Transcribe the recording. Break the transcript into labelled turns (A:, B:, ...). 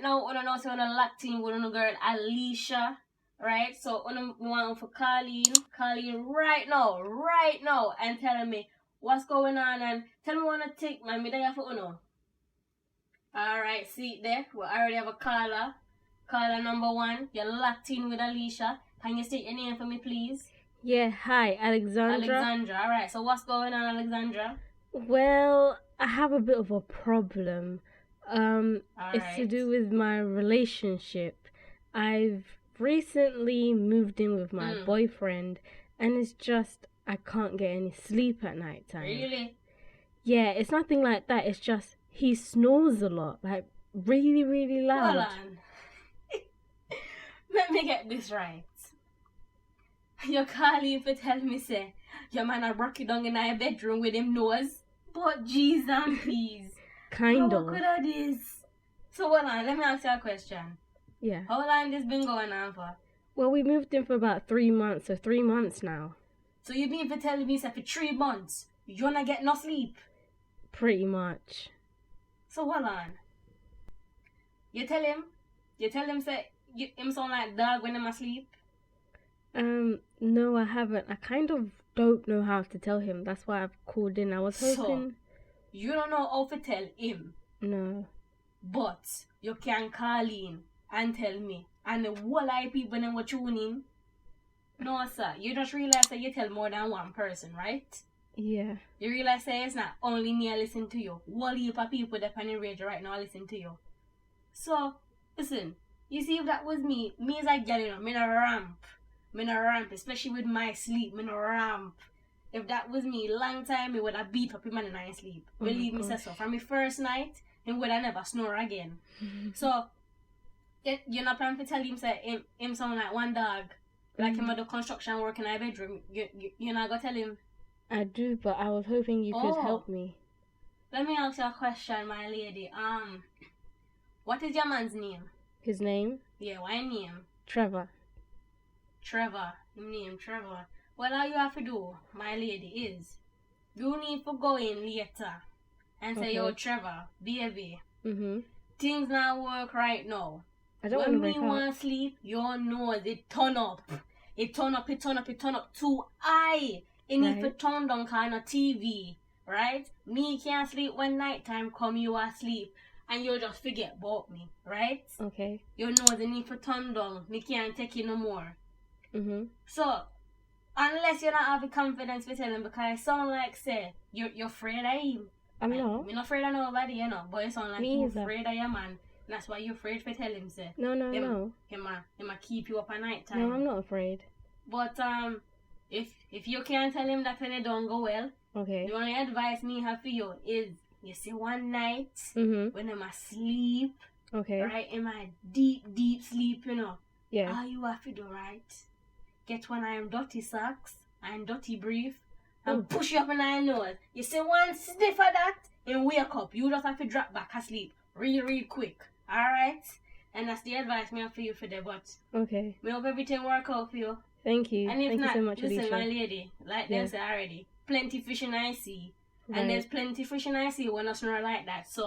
A: now, I don't know, so I'm locked in with a girl, Alicia, right? So I want for calling right now, and telling me what's going on, and tell me what to take, man, me there for Uno. Alright, see it there, we already have a caller. Caller number 1, you're locked in with Alicia. Can you state your name for me, please?
B: Yeah, hi, Alexandra.
A: Alexandra, alright, so what's going on, Alexandra?
B: Well, I have a bit of a problem. It's to do with my relationship. I've recently moved in with my boyfriend, and it's just I can't get any sleep at night time.
A: Really?
B: Yeah, it's nothing like that. It's just he snores a lot, like really, really loud.
A: Hold on. Let me get this right. You're calling for tell me say your man a broke you down in your bedroom with him nose, but jeez and peas.
B: Kind of.
A: How could I this? So hold on, let me ask you a question.
B: Yeah.
A: How long this been going on for?
B: Well, we moved in for about 3 months, so 3 months now.
A: So you been for telling me say for 3 months you wanna get no sleep?
B: Pretty much.
A: So hold on. You tell him say him sound like dog when him asleep?
B: No, I haven't. I kind of don't know how to tell him. That's why I've called in. I was hoping...
A: So, you don't know how to tell him?
B: No.
A: But you can call in and tell me. And the whole lot of people then will tune in. No, sir. You just realize that you tell more than one person, right?
B: Yeah. You
A: realize that it's not only me I listen to you. Whole heap of people that on the radio right now listen to you. So, listen. You see, if that was me as a girl, you know, me no ramp, especially with my sleep, me no ramp. If that was me, long time, me would have beat up him in my sleep. Believe me, say so. From my first night, he would have never snore again. So, you're not planning to tell him, say, him sound like one dog, like him at the construction work in our bedroom. You're not going to tell him?
B: I do, but I was hoping you could help me.
A: Let me ask you a question, my lady. What is your man's name?
B: His name?
A: Yeah, what your name?
B: Trevor.
A: Trevor. His name Trevor. What all you have to do, my lady, is you need to go in later and say, yo, Trevor, baby, things not work right now.
B: I don't want to wake up.
A: When me want sleep, your nose, it turn up. It turn up too high. It need to turn down kind of TV, right? Me can't sleep when night time come, you are asleep. And you'll just forget about me, right?
B: Okay.
A: Your nose, it need to turn down. Me can't take it no more. So, unless you don't have the confidence to tell him, because it sound like, say, you're afraid of him.
B: I'm not.
A: I'm not afraid of nobody, you know, but it sound like you're afraid of your man. That's why you're afraid to tell him, say.
B: No.
A: Him keep you up at night time.
B: No, I'm not afraid.
A: But, if you can't tell him that when it don't go well, the only advice me have for you is, you see one night, when I'm asleep, right, in my deep sleep, you know, all you have to do, right, get one of them dirty socks and dirty brief and push you up in your nose. You see one sniff of that and wake up. You just have to drop back asleep real quick. Alright? And that's the advice me have for you for the but.
B: Okay.
A: Me hope everything work out for you.
B: Thank you.
A: And if
B: Thank
A: not,
B: you so much,
A: listen,
B: Alicia.
A: my lady, like them say already, plenty fish in the sea. And there's plenty fish in the sea when I snore like that. So